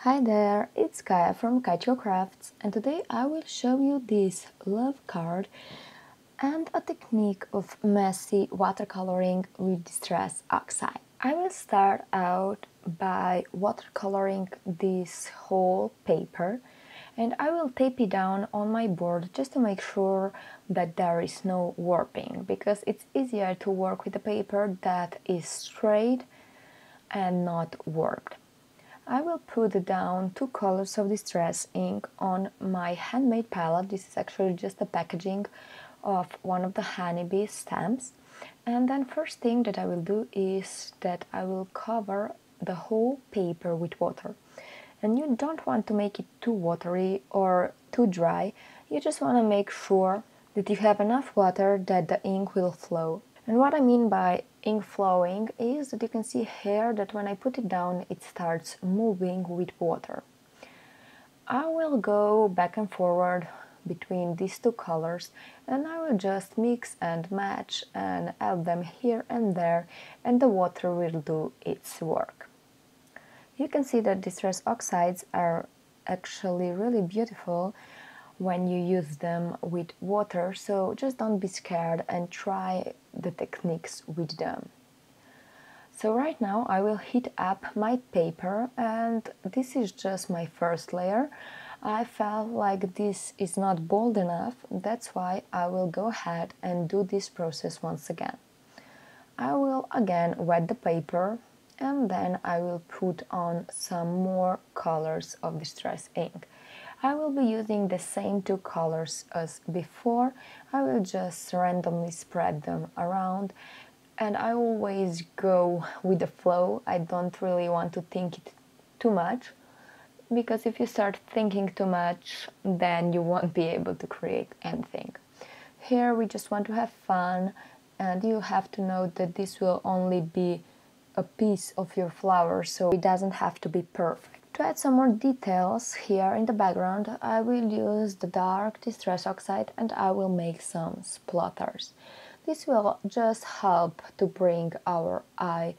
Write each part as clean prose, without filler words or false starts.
Hi there, it's Kaya from Kaito Crafts, and today I will show you this love card and a technique of messy watercoloring with distress oxide. I will start out by watercoloring this whole paper, and I will tape it down on my board just to make sure that there is no warping, because it's easier to work with a paper that is straight and not warped. I will put down 2 colors of distress ink on my handmade palette. This is actually just a packaging of one of the honeybee stamps. And then first thing that I will do is that I will cover the whole paper with water. And you don't want to make it too watery or too dry. You just want to make sure that you have enough water that the ink will flow. And what I mean by ink flowing is that you can see here that when I put it down, it starts moving with water. I will go back and forward between these 2 colors, and I will just mix and match and add them here and there, and the water will do its work. You can see that distress oxides are actually really beautiful when you use them with water, so just don't be scared and try the techniques with them. So right now I will heat up my paper, and this is just my first layer. I felt like this is not bold enough, that's why I will go ahead and do this process once again. I will again wet the paper, and then I will put on some more colors of distress ink. I will be using the same 2 colors as before. I will just randomly spread them around, and I always go with the flow. I don't really want to think it too much, because if you start thinking too much, then you won't be able to create anything. Here we just want to have fun, and you have to know that this will only be a piece of your flower, so it doesn't have to be perfect. To add some more details here in the background, I will use the dark distress oxide, and I will make some splatters. This will just help to bring our eye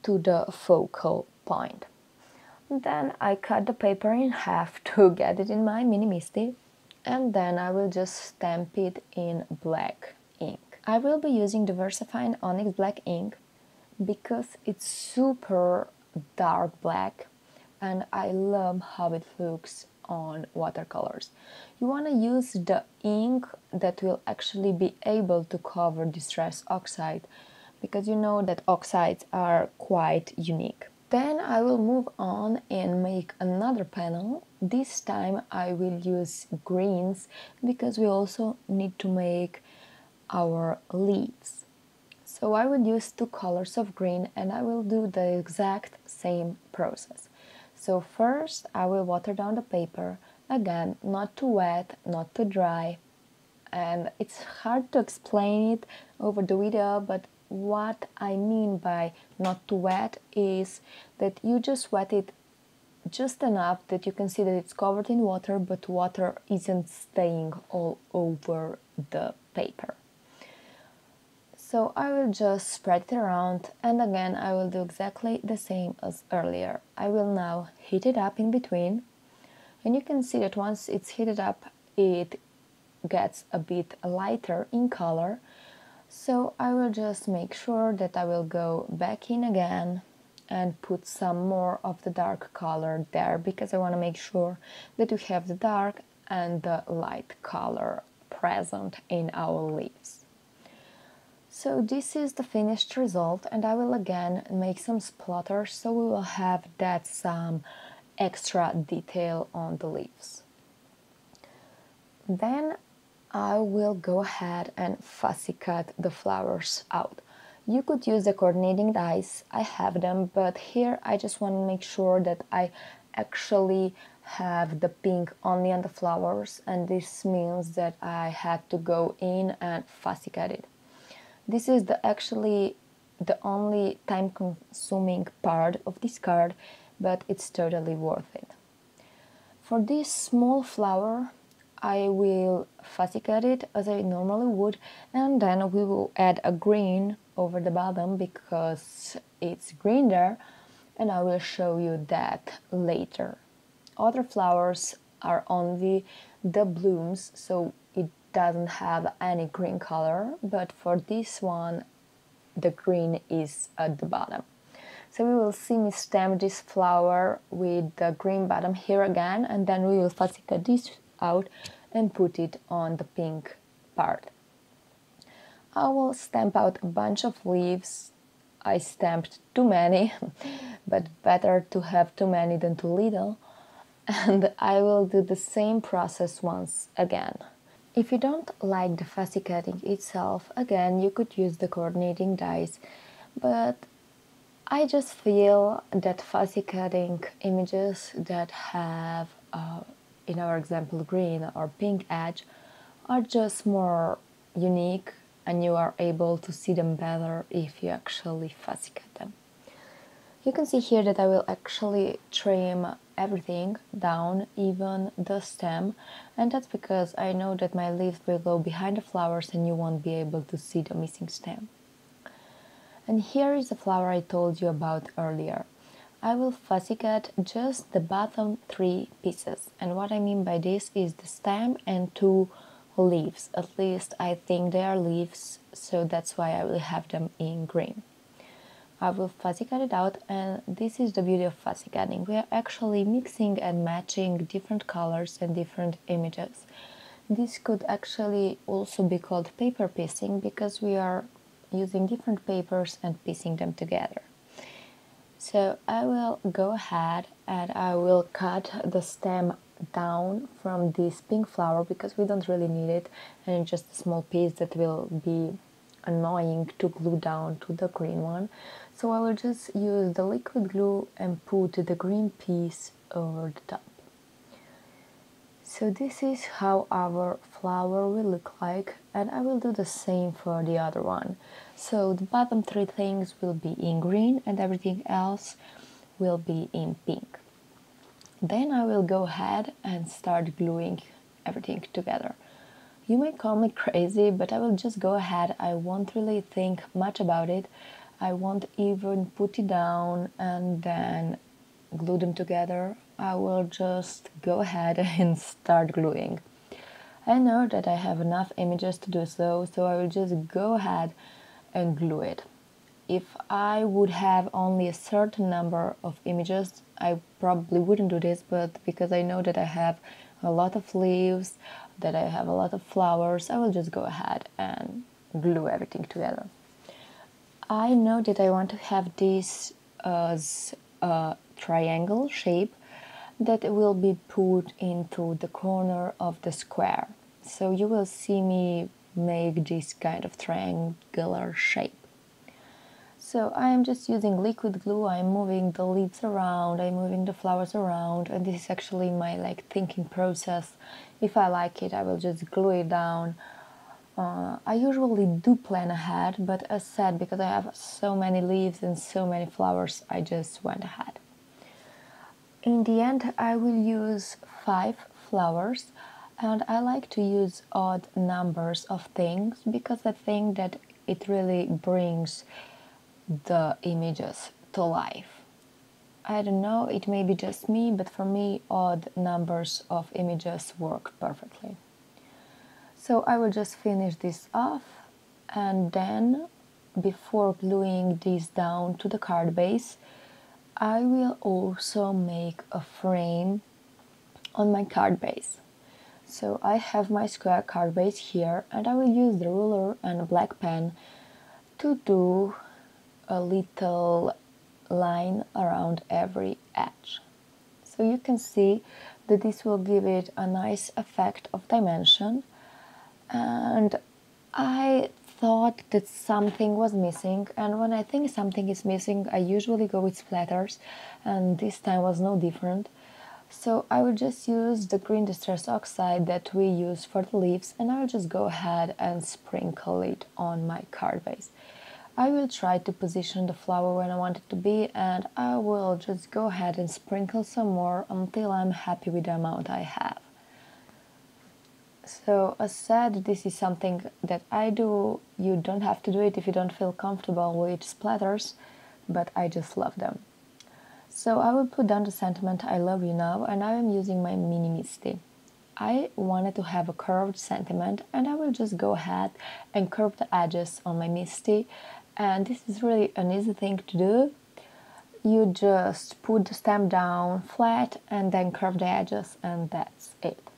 to the focal point. Then I cut the paper in half to get it in my mini misty, and then I will just stamp it in black ink. I will be using the VersaFine Onyx Black ink because it's super dark black, and I love how it looks on watercolors. You want to use the ink that will actually be able to cover distress oxide, because you know that oxides are quite unique. Then I will move on and make another panel. This time I will use greens, because we also need to make our leaves. So I will use 2 colors of green, and I will do the exact same process. So first I will water down the paper, again not too wet, not too dry, and it's hard to explain it over the video, but what I mean by not too wet is that you just wet it just enough that you can see that it's covered in water, but water isn't staying all over the paper. So I will just spread it around, and again I will do exactly the same as earlier. I will now heat it up in between, and you can see that once it's heated up it gets a bit lighter in color. So I will just make sure that I will go back in again and put some more of the dark color there, because I want to make sure that we have the dark and the light color present in our leaves. So this is the finished result, and I will again make some splatters, so we will have that some extra detail on the leaves. Then I will go ahead and fussy cut the flowers out. You could use the coordinating dies, I have them, but here I just want to make sure that I actually have the pink only on the flowers, and this means that I had to go in and fussy cut it. This is actually the only time-consuming part of this card, but it's totally worth it. For this small flower, I will fussy cut it as I normally would, and then we will add a green over the bottom because it's green there, and I will show you that later. other flowers are only the blooms, so it doesn't have any green color, but for this one the green is at the bottom. So we will see me stamp this flower with the green bottom here again, and then we will fussy cut this out and put it on the pink part. I will stamp out a bunch of leaves. I stamped too many, but better to have too many than too little. And I will do the same process once again. If you don't like the fussy cutting itself, again, you could use the coordinating dies, but I just feel that fussy cutting images that have, in our example, green or pink edge are just more unique, and you are able to see them better if you actually fussy cut them. You can see here that I will actually trim everything down, even the stem, and that's because I know that my leaves will go behind the flowers and you won't be able to see the missing stem. And here is the flower I told you about earlier. I will fussy cut just the bottom 3 pieces, and what I mean by this is the stem and 2 leaves. At least I think they are leaves, so that's why I will have them in green. I will fussy cut it out, and this is the beauty of fussy cutting. We are actually mixing and matching different colors and different images. This could actually also be called paper piecing, because we are using different papers and piecing them together. So I will go ahead and I will cut the stem down from this pink flower, because we don't really need it, and it's just a small piece that will be annoying to glue down to the green one. So I will just use the liquid glue and put the green piece over the top. So this is how our flower will look like, and I will do the same for the other one. So the bottom 3 things will be in green and everything else will be in pink. Then I will go ahead and start gluing everything together. You may call me crazy, but I will just go ahead. I won't really think much about it. I won't even put it down and then glue them together. I will just go ahead and start gluing. I know that I have enough images to do so, so I will just go ahead and glue it. If I would have only a certain number of images, I probably wouldn't do this, but because I know that I have a lot of leaves, that I have a lot of flowers, I will just go ahead and glue everything together. I know that I want to have this as a triangle shape that will be put into the corner of the square. So you will see me make this kind of triangular shape. So I am just using liquid glue. I'm moving the leaves around, I'm moving the flowers around, and this is actually my thinking process. If I like it, I will just glue it down. I usually do plan ahead, but as said, because I have so many leaves and so many flowers, I just went ahead. In the end, I will use 5 flowers, and I like to use odd numbers of things because I think that it really brings the images to life. I don't know, it may be just me, but for me, odd numbers of images work perfectly. So I will just finish this off, and then before gluing this down to the card base, I will also make a frame on my card base. So I have my square card base here, and I will use the ruler and a black pen to do a little line around every edge. So you can see that this will give it a nice effect of dimension, and I thought that something was missing, and when I think something is missing, I usually go with splatters, and this time was no different. So I will just use the green distress oxide that we use for the leaves, and I will just go ahead and sprinkle it on my card base. I will try to position the flower where I want it to be, and I will just go ahead and sprinkle some more until I'm happy with the amount I have. So as said, this is something that I do. You don't have to do it if you don't feel comfortable with splatters, but I just love them. So I will put down the sentiment I love you now, and I am using my mini misty. I wanted to have a curved sentiment, and I will just go ahead and curve the edges on my misty, and this is really an easy thing to do. You just put the stamp down flat and then curve the edges, and that's it.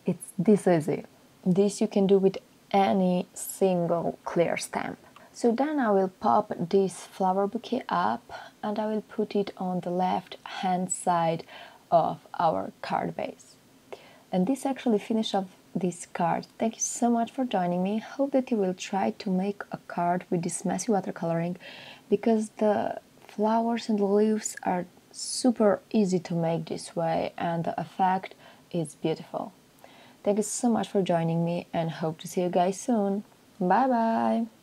It's this easy. This you can do with any single clear stamp. So then I will pop this flower bouquet up and I will put it on the left hand side of our card base. And this actually finished off this card. Thank you so much for joining me. Hope that you will try to make a card with this messy watercoloring, because the flowers and the leaves are super easy to make this way and the effect is beautiful. Thank you so much for joining me and hope to see you guys soon. Bye bye!